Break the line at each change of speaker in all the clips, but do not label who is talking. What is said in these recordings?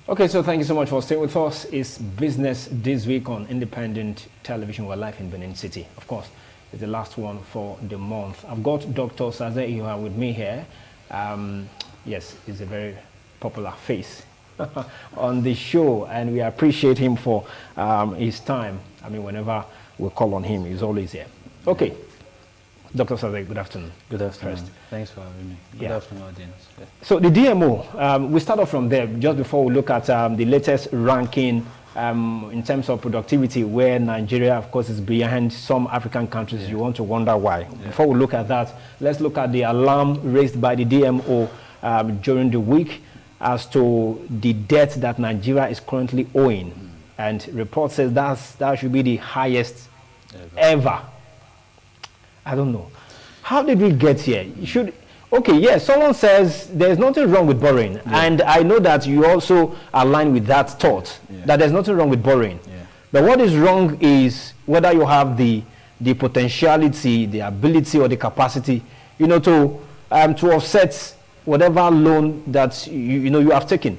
Okay, so thank you so much for staying with us. It's Business This Week on Independent Television. We're live in Benin City. Of course, it's the last one for the month. I've got Dr. Saze Ihoa with me here. Yes, he's a very popular face on the show, and we appreciate him for his time. I mean, whenever we call on him, he's always here. Okay. Dr. Saze, good afternoon.
Good afternoon.
First.
Thanks for having me. Good afternoon, audience. Yeah.
So the DMO, we start off from there just before we look at the latest ranking in terms of productivity, where Nigeria, of course, is behind some African countries. You want to wonder why. Before we look at that, let's look at the alarm raised by the DMO during the week as to the debt that Nigeria is currently owing. And report says that should be the highest ever. I don't know. How did we get here? Okay, yes, someone says there's nothing wrong with borrowing. And I know that you also align with that thought, that there's nothing wrong with borrowing. But what is wrong is whether you have the potentiality, the ability, or the capacity, to offset whatever loan that you have taken.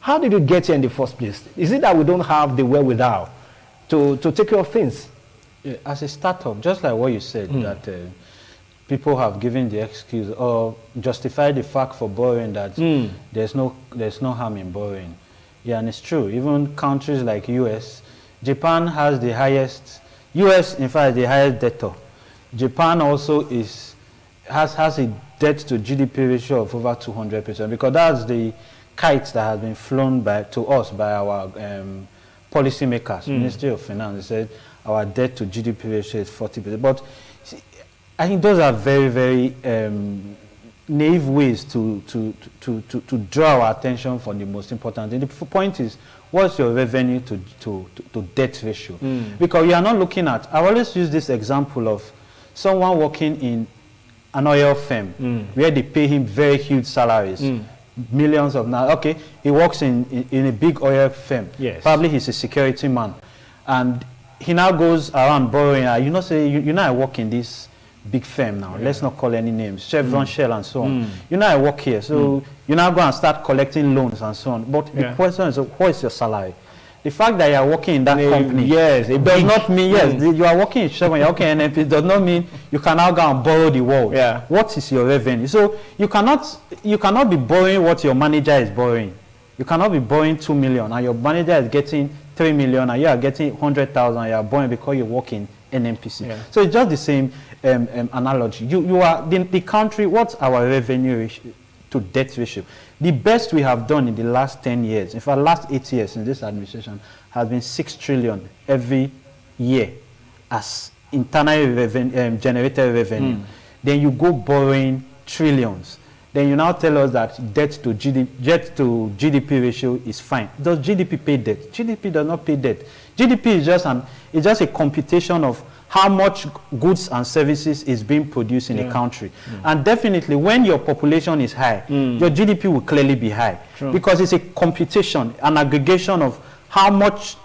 How did you get here in the first place? Is it that we don't have the wherewithal to take care of things?
As a startup, just like what you said, that people have given the excuse or justified the fact for borrowing that there's no harm in borrowing. Yeah, and it's true. Even countries like US, Japan has the highest. US, in fact, the highest debtor. Japan also has a debt to GDP ratio of over 200%, because that's the kite that has been flown to us by our policymakers. Ministry of Finance, they said our debt to GDP ratio is 40%. But I think those are very, very naive ways to draw our attention from the most important thing. The point is, what's your revenue to debt ratio? Because you are not looking at, I always use this example of someone working in an oil firm where they pay him very huge salaries, millions of now. Okay, he works in a big oil firm. Probably he's a security man, and he now goes around borrowing. I work in this big firm now. Let's not call any names. Chevron, Shell, and so on. I work here, so you now go and start collecting loans and so on. But the question is, what is your salary? The fact that you are working in that company, it does not mean you are working in Chevron, you're working in NP, does not mean you can now go and borrow the world. What is your revenue? So you cannot be borrowing what your manager is borrowing. You cannot be borrowing 2 million and your manager is getting 3 million and you are getting 100,000. You are borrowing because you work in NMPC. So it's just the same analogy. You are the country. What's our revenue ratio to debt ratio? The best we have done in the last 10 years, in fact, last 8 years in this administration, has been 6 trillion every year as internally generated revenue. Then you go borrowing trillions. Then you now tell us that debt to GDP ratio is fine. Does GDP pay debt? GDP does not pay debt. GDP is just a computation of how much goods and services is being produced in a country. And definitely when your population is high, your GDP will clearly be high. Because it's a computation, an aggregation of how much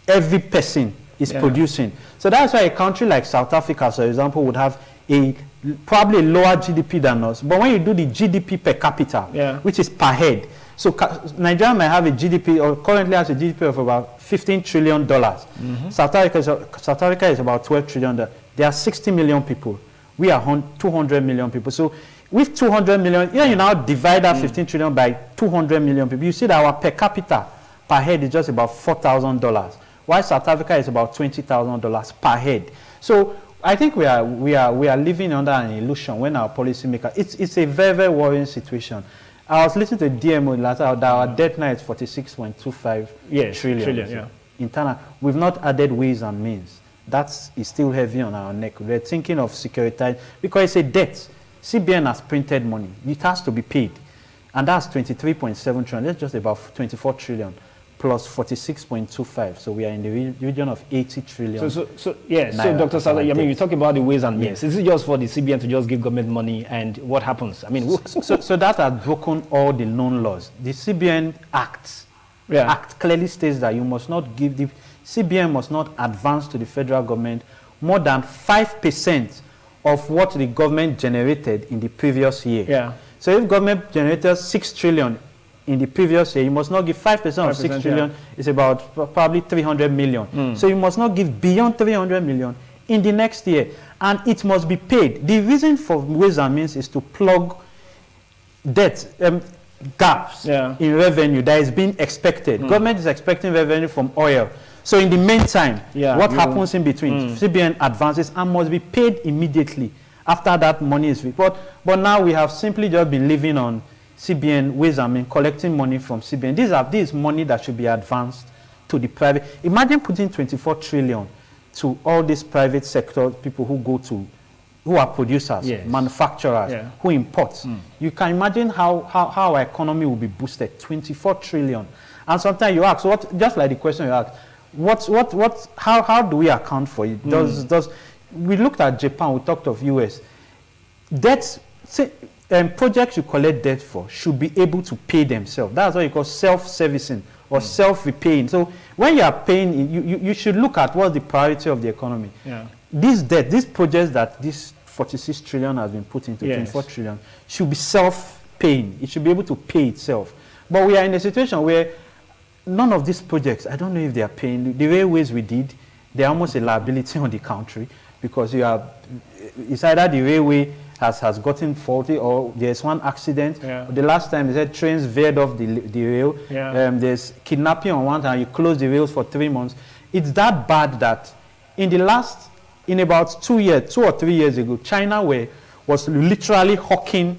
every person is producing. So that's why a country like South Africa, for example, would have probably lower GDP than us. But when you do the GDP per capita, which is per head, so Nigeria might have a GDP, or currently has a GDP of about $15 trillion. South Africa is about $12 trillion. There are 60 million people. We are 200 million people. So with 200 million, you now divide that 15 trillion by 200 million people. You see that our per capita per head is just about $4,000, while South Africa is about $20,000 per head. So I think we are living under an illusion when our policymakers. It's a very, very worrying situation. I was listening to DMO last hour that our debt now is 46.25 trillion. Internal. We've not added ways and means. That is still heavy on our neck. We're thinking of securitizing because it's a debt. CBN has printed money. It has to be paid. And that's 23.7 trillion. That's just about 24 trillion plus 46.25. So we are in the region of 80 trillion. So
Dr. Salah, I mean, you talk about the ways and means. Is it just for the CBN to just give government money, and what happens? I mean,
so that has broken all the loan laws. The CBN Act clearly states that you must not give, the CBN must not advance to the federal government more than 5% of what the government generated in the previous year. So if government generated 6 trillion in the previous year, you must not give 5% of 6 trillion. It's about probably 300 million. So you must not give beyond 300 million in the next year. And it must be paid. The reason for Ways and Means is to plug debt, gaps in revenue that is being expected. Government is expecting revenue from oil. So in the meantime, what happens in between? CBN advances and must be paid immediately after that money is reported. But now we have simply just been living on CBN Ways and Means, collecting money from CBN. This is money that should be advanced to the private. Imagine putting 24 trillion to all these private sector people who are producers, manufacturers, who import. You can imagine how our economy will be boosted. 24 trillion. And sometimes you ask, just like the question you asked, how do we account for it? We looked at Japan, we talked of US. Debts, projects you collect debt for should be able to pay themselves. That's what you call self-servicing or self-repaying. So when you are paying, you should look at what's the priority of the economy. This debt, these projects that this 46 trillion has been put into 24 trillion should be self-paying. It should be able to pay itself. But we are in a situation where none of these projects, I don't know if they are paying. The railways we did, they're almost a liability on the country because it's either the railway has gotten faulty or there's one accident. The last time they said trains veered off the rail. There's kidnapping on one hand, you close the rails for 3 months. It's that bad that in about 2 or 3 years ago, China was literally hawking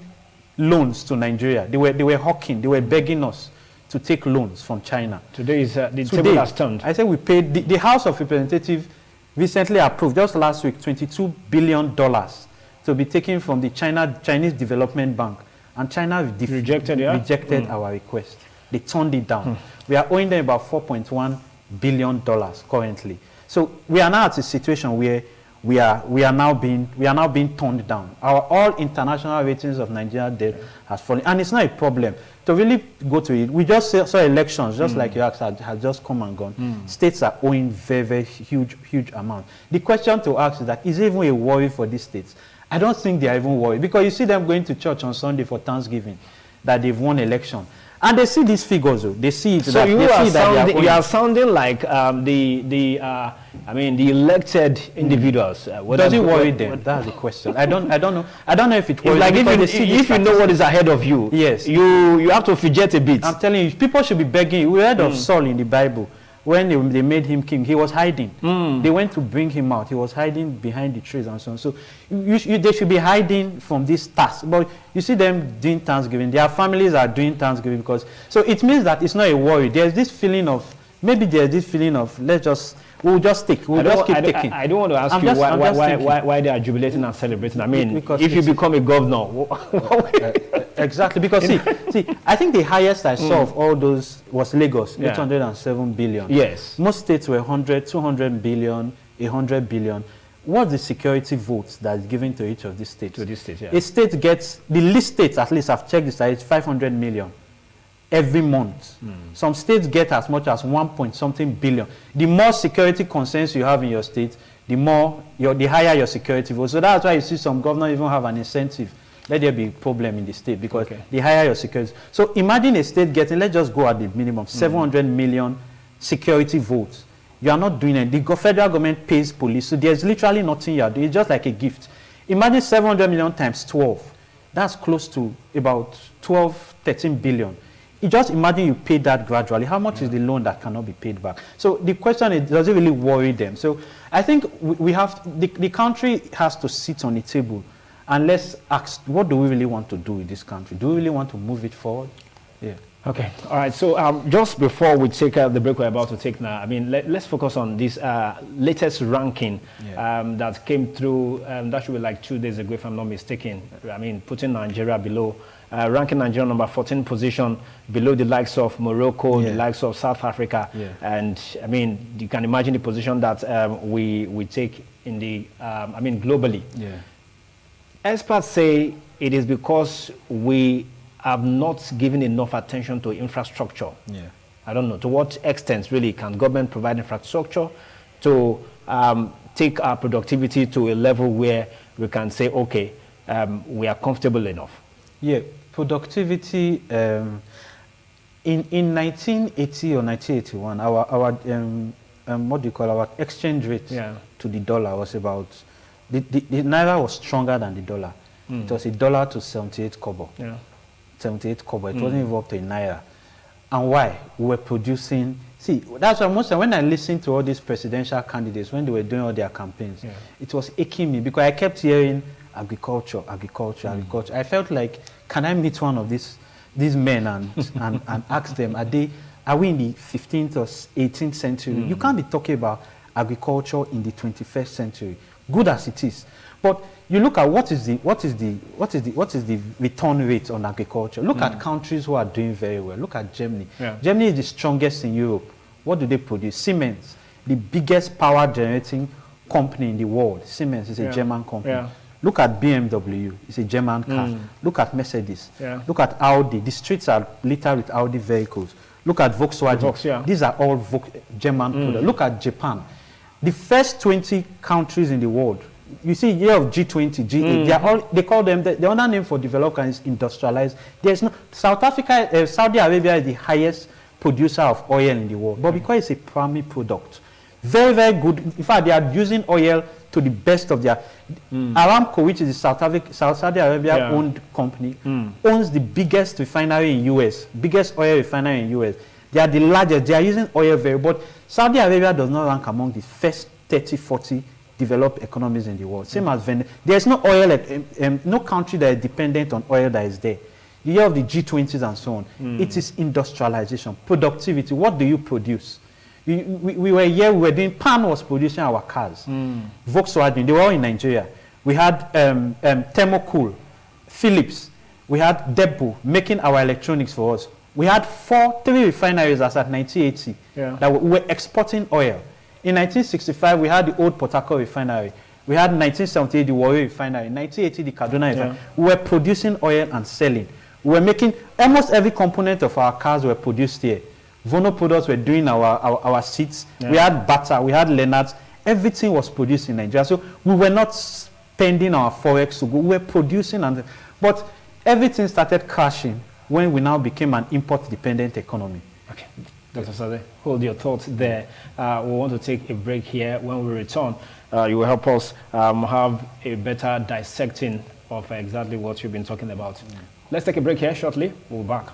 loans to Nigeria. They were hawking, they were begging us to take loans from China.
Today the table has turned.
I said we paid, the House of Representatives recently approved, just last week, $22 billion to be taken from the Chinese Development Bank. And China rejected our request. They turned it down. We are owing them about $4.1 billion currently. So we are now at a situation where we are now being turned down. All international ratings of Nigeria debt has fallen, and it's not a problem. To really go to it, we just saw elections, just like you asked, has just come and gone. States are owing very, very huge amount. The question to ask is that, is it even a worry for these states? I don't think they are even worried, because you see them going to church on Sunday for Thanksgiving, that they've won election. And they see these figures, though. They see it. So you
are sounding like the elected individuals.
Does it worry them? That's the question. I don't know. I don't know if it worries.
Like if you know what is ahead of you,
yes,
you have to fidget a bit.
I'm telling you, people should be begging. We heard of Saul in the Bible. When they made him king, he was hiding. They went to bring him out. He was hiding behind the trees and so on. So they should be hiding from this task. But you see them doing Thanksgiving. Their families are doing Thanksgiving because. So it means that it's not a worry. There's this feeling of, we'll just take. We'll just keep taking.
I don't want to ask you why they are jubilating and celebrating. I mean, if you become a governor.
Exactly, because see, I think the highest I saw of all those was Lagos, 807 billion.
Yes.
Most states were 100, 200 billion, 100 billion. What's the security votes that is given to each of these states?
To this state,
A state gets, the least states, at least I've checked this, it's 500 million every month. Some states get as much as 1.something billion. The more security concerns you have in your state, the higher your security vote. So that's why you see some governors even have an incentive. Let there be a problem in the state because the higher your security. So imagine a state getting, let's just go at the minimum, 700 million security votes. You are not doing it. The federal government pays police, so there's literally nothing you are doing. It's just like a gift. Imagine 700 million times 12. That's close to about 12, 13 billion. You just imagine you pay that gradually. How much is the loan that cannot be paid back? So the question is, does it really worry them? So I think we have, the country has to sit on the table and let's ask, what do we really want to do with this country? Do we really want to move it forward? Yeah.
Okay. All right. So just before we take the break we're about to take now, I mean, let's focus on this latest ranking that came through. That should be like 2 days ago, if I'm not mistaken. I mean, putting Nigeria below, ranking Nigeria number 14 position below the likes of Morocco, the likes of South Africa. And I mean, you can imagine the position that we take in the, I mean, globally. Experts say it is because we have not given enough attention to infrastructure. I don't know to what extent really can government provide infrastructure to take our productivity to a level where we can say, okay, we are comfortable enough.
Productivity. In 1980 or 1981, our what do you call, our exchange rate to the dollar was about, the naira was stronger than the dollar. It was $1 to 78 kobo. 78 kobo. It wasn't even up to a naira. And why? We were producing. See, that's why most of when I listened to all these presidential candidates, when they were doing all their campaigns, it was aching me because I kept hearing agriculture, agriculture, agriculture. I felt like, can I meet one of these men and ask them, are we in the 15th or 18th century? You can't be talking about agriculture in the 21st century, good as it is. But you look at what is the return rate on agriculture. Look at countries who are doing very well. Look at Germany. Germany is the strongest in Europe. What do they produce? Siemens, the biggest power generating company in the world. Siemens is a German company. Look at BMW, it's a German car. Look at Mercedes. Look at Audi. The streets are littered with Audi vehicles. Look at Volkswagen. These are all German products. Look at Japan. The first 20 countries in the world, you see, year of G20, G8, they call them, the other name for developed countries is industrialized. There's no, Saudi Arabia is the highest producer of oil in the world, but because it's a primary product, very, very good. In fact, they are using oil to the best of their, Aramco, which is a Saudi Arabia owned company, owns the biggest refinery in US, biggest oil refinery in US. They are the largest, they are using oil very, but Saudi Arabia does not rank among the first 30, 40 developed economies in the world. Same as Venezuela. There's no oil, no country that is dependent on oil that is there. You hear of the G20s and so on. It is industrialization, productivity. What do you produce? We were here, we were doing, Pan was producing our cars. Volkswagen, they were all in Nigeria. We had Thermocool, Philips, we had Depo making our electronics for us. We had 3 refineries as at 1980 that we were exporting oil. In 1965, we had the old Port Harcourt refinery. We had 1978 the Warri refinery. 1980 the Kaduna refinery. We were producing oil and selling. We were making, almost every component of our cars were produced here. Vono products were doing our seats. We had Bata, we had Leonard's. Everything was produced in Nigeria. So we were not spending our forex to go. We were producing, but everything started crashing when we now became an import-dependent economy.
Okay, Dr. Sade, hold your thoughts there. We want to take a break here. When we return, you will help us have a better dissecting of exactly what you've been talking about. Let's take a break here shortly. We'll be back.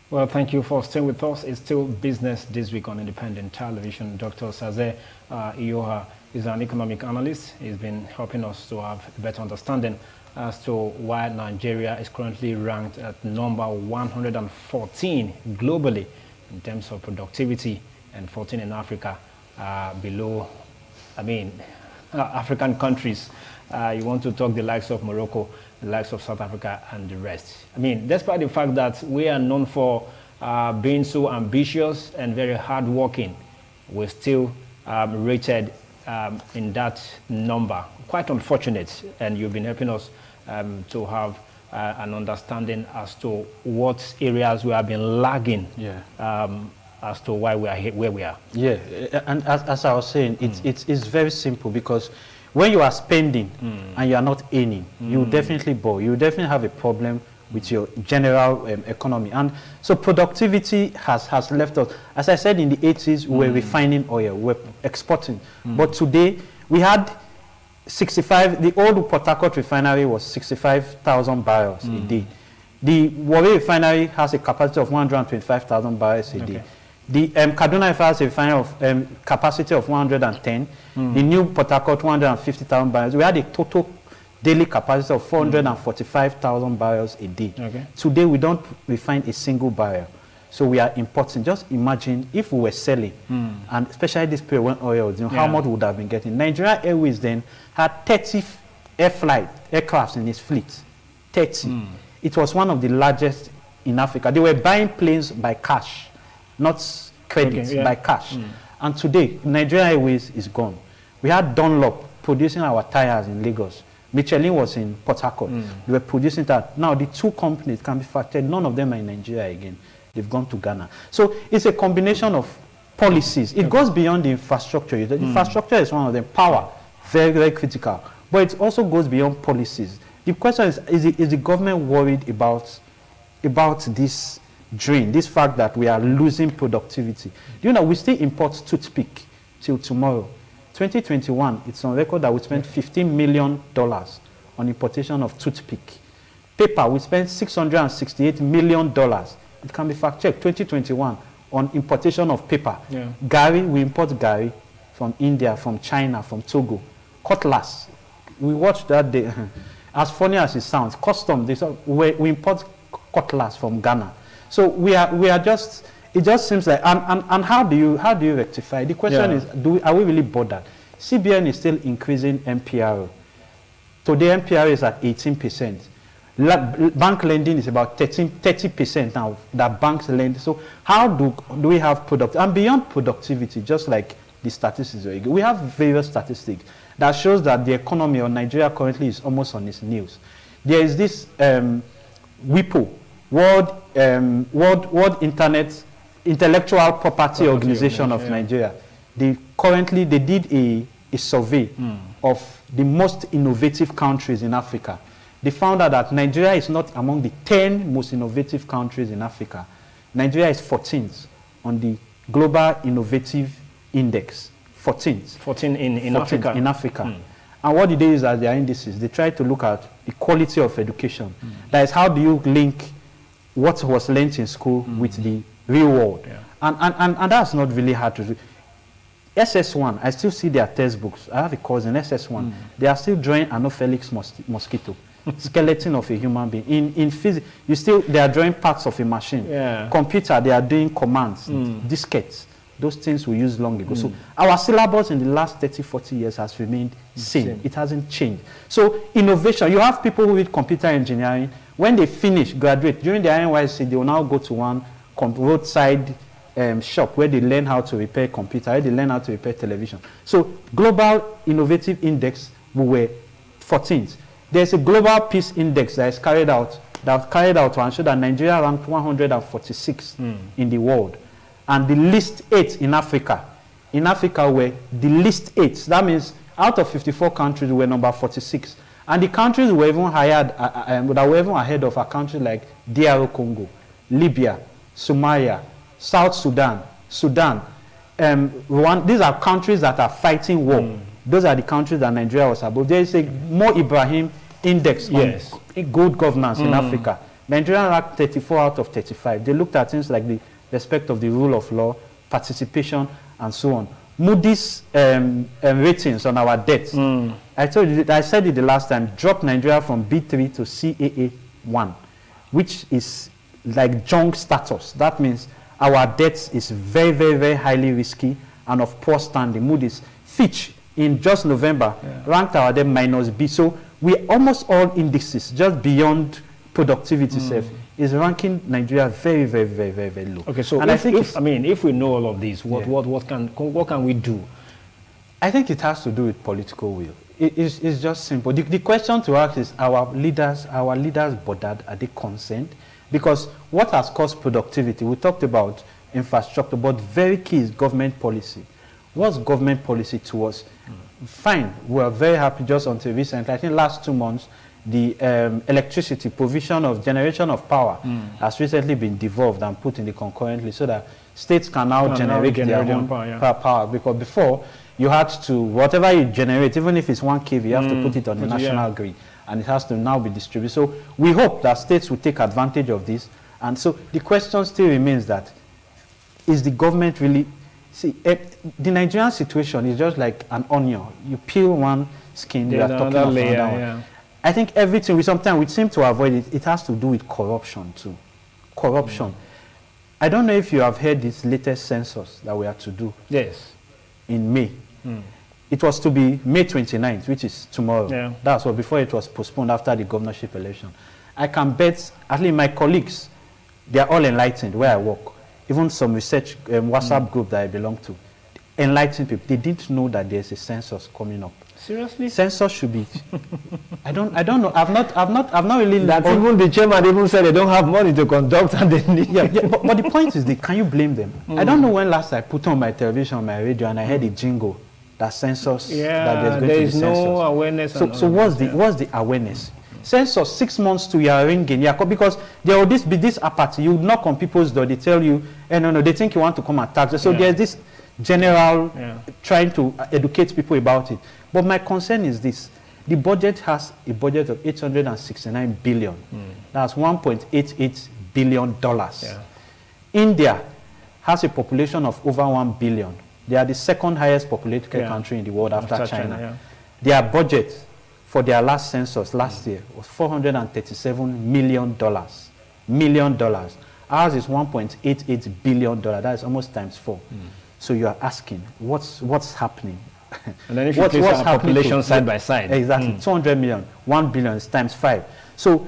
Well, thank you for staying with us. It's still business this week on Independent Television. Dr. Saze Iyoha is an economic analyst. He's been helping us to have a better understanding as to why Nigeria is currently ranked at number 114 globally in terms of productivity and 14 in Africa, below, African countries. You want to talk the likes of Morocco, the likes of South Africa, and the rest. Despite the fact that we are known for being so ambitious and very hardworking, we're still rated in that number. Quite unfortunate, and you've been helping us to have an understanding as to what areas we have been lagging, as to why we are here, where we are.
Yeah, and as I was saying, it's very simple, because when you are spending and you are not earning, you definitely bore. You definitely have a problem with your general economy. And so productivity has left us. As I said, in the 80s, we were refining oil, we were exporting. But today, we had 65, the old Port Harcourt refinery was 65,000 barrels a day. The Warri refinery has a capacity of 125,000 barrels a day. The Kaduna has a refinery of capacity of 110. The new Port Harcourt 150,000 barrels. We had a total daily capacity of 445,000 barrels a day. Today we don't refine a single barrel, so we are importing. Just imagine if we were selling, and especially this period when oil was, how much would have been getting. Nigeria Airways then had 30 aircrafts in its fleet. 30. It was one of the largest in Africa. They were buying planes by cash, not credits, by cash. And today, Nigeria Airways is gone. We had Dunlop producing our tires in Lagos. Michelin was in Port Harcourt. They were producing that. Now, the two companies can be factored. None of them are in Nigeria again. They've gone to Ghana. So it's a combination of policies. It goes beyond the infrastructure. The infrastructure is one of them. Power, very, very critical. But it also goes beyond policies. The question is the government worried about this drain, this fact that we are losing productivity? Do you know we still import toothpick till tomorrow? 2021, it's on record that we spent $15 million on importation of toothpick. Paper, we spent $668 million. It can be fact-checked, 2021, on importation of paper.
Yeah.
Gari, we import gari from India, from China, from Togo. Cutlass, we watched that day. As funny as it sounds, we import cutlass from Ghana. So we are just, it just seems like, and how do you rectify? The question is, are we really bothered? CBN is still increasing MPR. Today MPR is at 18%. Bank lending is about 30% now that banks lend. So how do we have product? And beyond productivity, just like the statistics, we have various statistics that shows that the economy of Nigeria currently is almost on its knees. There is this WIPO, World Internet Intellectual Property Organization of Nigeria. They did a survey of the most innovative countries in Africa. They found out that Nigeria is not among the 10 most innovative countries in Africa. Nigeria is 14th on the Global Innovative Index. 14th.
14 in Africa.
In Africa. And what they do is that their indices, they try to look at the quality of education. That is, how do you link what was learned in school with the real world?
Yeah.
And that's not really hard to do. SS1, I still see their textbooks. I have a course in SS1. They are still drawing Anopheles mosquito, skeleton of a human being. In physics, they are drawing parts of a machine.
Yeah.
Computer, they are doing commands, diskettes. Those things we used long ago. So our syllabus in the last 30, 40 years has remained same. It hasn't changed. So innovation, you have people who read computer engineering. When they finish, graduate, during their NYSC, they will now go to one roadside shop where they learn how to repair computer, where they learn how to repair television. So Global Innovative Index, we were 14th. There's a Global Peace Index that is carried out to ensure that Nigeria ranked 146 in the world. And the list 8 in Africa. In Africa, we're the list 8. That means out of 54 countries, we're number 46. And the countries were even that were even ahead of our countries like DR Congo, Libya, Somalia, South Sudan, Rwanda. These are countries that are fighting war. Those are the countries that Nigeria was above. There is a Mo Ibrahim index on good governance in Africa. Nigeria ranked 34 out of 35. They looked at things like the respect of the rule of law, participation, and so on. Moody's ratings on our debt. I said it the last time, dropped Nigeria from B3 to CAA1, which is like junk status. That means our debt is very, very, very highly risky and of poor standing. Moody's, Fitch, in just November, ranked our debt -B. So we almost all indices, just beyond productivity is ranking Nigeria very, very, very, very, very low.
Okay, so if we know all of this, what can we do?
I think it has to do with political will. It's just simple. The question to ask is: our leaders bothered? Are they concerned? Because what has caused productivity? We talked about infrastructure, but very key is government policy. What's government policy towards? Fine, we are very happy just until recently. I think last 2 months, the electricity provision of generation of power has recently been devolved and put in the concurrently so that states can now generate their own power. Because before, you had to, whatever you generate, even if it's 1 kV, you have to put it on the national grid. And it has to now be distributed. So we hope that states will take advantage of this. And so the question still remains that, is the government really... See, the Nigerian situation is just like an onion. You peel one skin, you are talking of another one. I think everything, sometimes we seem to avoid it. It has to do with corruption too. Corruption. I don't know if you have heard this latest census that we are to do.
Yes.
In May. It was to be May 29th, which is tomorrow.
Yeah.
That's what, before it was postponed after the governorship election. I can bet, at least my colleagues, they are all enlightened where I work. Even some research WhatsApp group that I belong to. Enlightened people, they didn't know that there's a census coming up.
Seriously?
Census should be. I don't know. I've not really.
That even the chairman even said they don't have money to conduct, and they need.
But the point is, can you blame them? I don't know when last I put on my television, my radio, and I heard a jingle that census.
Yeah,
that
there is no awareness.
So what's the awareness? Census 6 months to your ringing. Yeah, because there will be this apathy. You knock on people's door, they tell you, no, they think you want to come and tax. So there's this general trying to educate people about it. But my concern is this. The budget has a budget of 869 billion. That's $1.88 billion. India has a population of over 1 billion. They are the second highest populated country in the world after China. Their budget for their last census last year was $437 million. Ours is $1.88 billion. That is almost times 4. So you are asking, what's happening?
And then if you place our population side by side.
Exactly. 200 million, 1 billion is times 5. So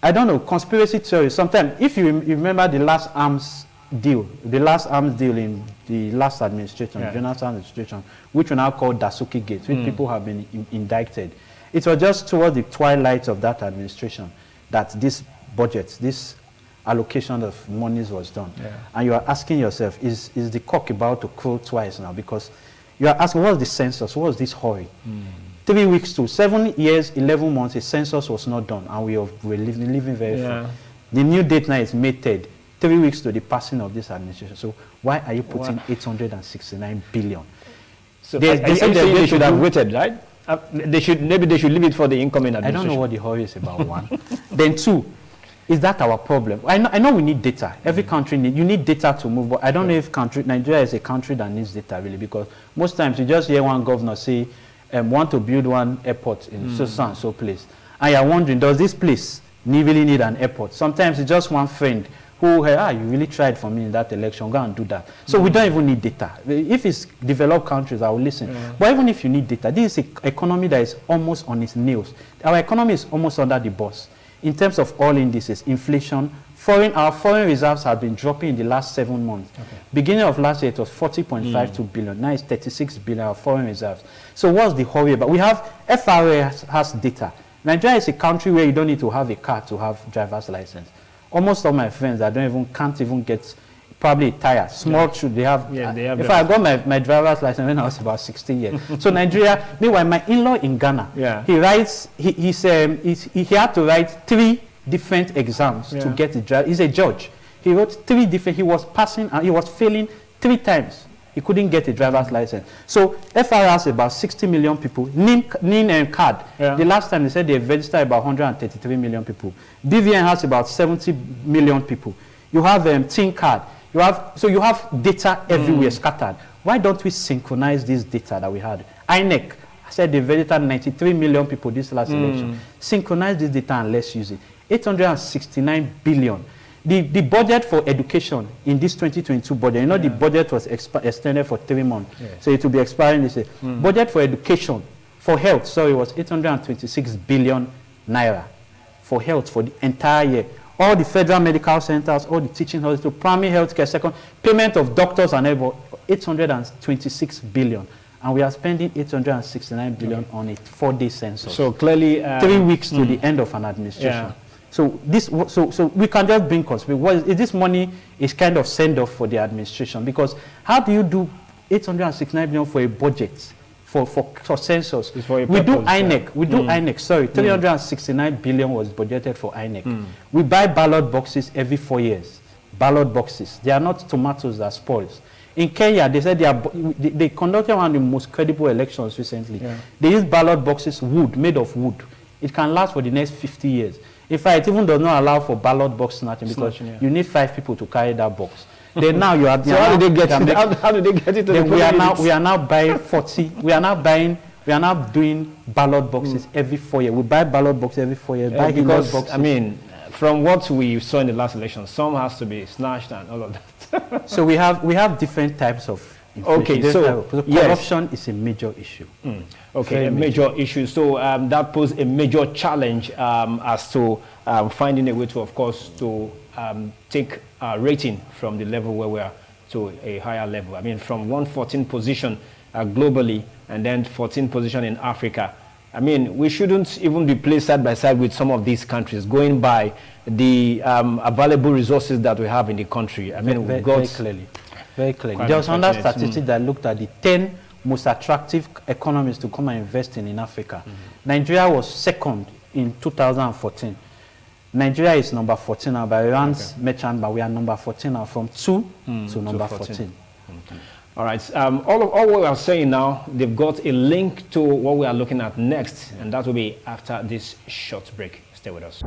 I don't know, conspiracy theory. Sometimes, if you remember the last arms deal in the last administration, Jonathan administration, which we now call Dasuki Gate, which people have been indicted. It was just towards the twilight of that administration that this budget, this allocation of monies was done. And you are asking yourself, is the cock about to crow twice now? Because you are asking, what's the census? What's this hurry? 3 weeks to 7 years, 11 months, a census was not done, and we're living very fast. The new date now is May 3rd, 3 weeks to the passing of this administration. So why are you putting 869 billion?
So they should have waited, right? Maybe they should leave it for the incoming administration.
I don't know what the hurry is about, one. Then two, is that our problem? I know we need data. Every country you need data to move, but I don't know if Nigeria is a country that needs data really, because most times you just hear one governor say, want to build one airport in so place. And you're wondering, does this place really need an airport? Sometimes it's just one friend who, you really tried for me in that election, go and do that. So we don't even need data. If it's developed countries, I will listen. But even if you need data, this is an economy that is almost on its nails. Our economy is almost under the bus. In terms of all indices, inflation, our foreign reserves have been dropping in the last 7 months. Beginning of last year, it was 40.52 billion. Now it's 36 billion of foreign reserves. So what's the hurry about? We have, FRA has data. Nigeria is a country where you don't need to have a car to have driver's license. Almost all my friends that can't even get probably a tire. Small should they have. If I got my driver's license when I was about 16 years. So Nigeria. Meanwhile, my in-law in Ghana, he writes. He had to write 3 different exams to get the driver. He's a judge. He wrote 3 different. He was passing and he was failing 3 times. He couldn't get a driver's license. So FR has about 60 million people. NIN card. The last time they said they registered about 133 million people. BVN has about 70 million people. You have TIN card. You have data everywhere scattered. Why don't we synchronize this data that we had? INEC said they registered 93 million people this last election. Synchronize this data and let's use it. 869 billion. The budget for education in this 2022 budget, the budget was extended for 3 months. So it will be expiring this year. Budget for education, for health, it was 826 billion naira for health for the entire year. All the federal medical centers, all the teaching hospitals, primary health care, second, payment of doctors and everything, 826 billion. And we are spending 869 billion on a 4-day census.
So clearly
3 weeks to the end of an administration. So we can just bring conspiracy. This money is kind of send off for the administration, because how do you do 869 billion for a budget for census? We do INEC. We do INEC. Sorry, 369 billion was budgeted for INEC. We buy ballot boxes every 4 years. Ballot boxes. They are not tomatoes that spoils. In Kenya, they said they conducted one of the most credible elections recently. They use ballot boxes, made of wood. It can last for the next 50 years. In fact, it even does not allow for ballot box snatching, because you need 5 people to carry that box. Then now you are.
So how do they get it? How do they get it?
We are now buying 40. We are now doing ballot boxes every 4 years. We buy ballot boxes every 4 years.
Because boxes. I mean, from what we saw in the last election, some has to be snatched and all of that.
So we have different types of inflation.
Okay, so
corruption is a major issue.
Okay, a major issue. So that poses a major challenge as to finding a way to, of course, to take rating from the level where we are to a higher level. I mean, from 114 position globally and then 14th position in Africa. I mean, we shouldn't even be placed side by side with some of these countries, going by the available resources that we have in the country. I mean,
very clearly. There was another statistic that looked at the 10 most attractive economies to come and invest in Africa. Nigeria was second in 2014. Nigeria is number 14 now by Iran's merchant, but we are number 14 now, from 2 to number 14.
All right. All what we are saying now, they've got a link to what we are looking at next, and that will be after this short break. Stay with us.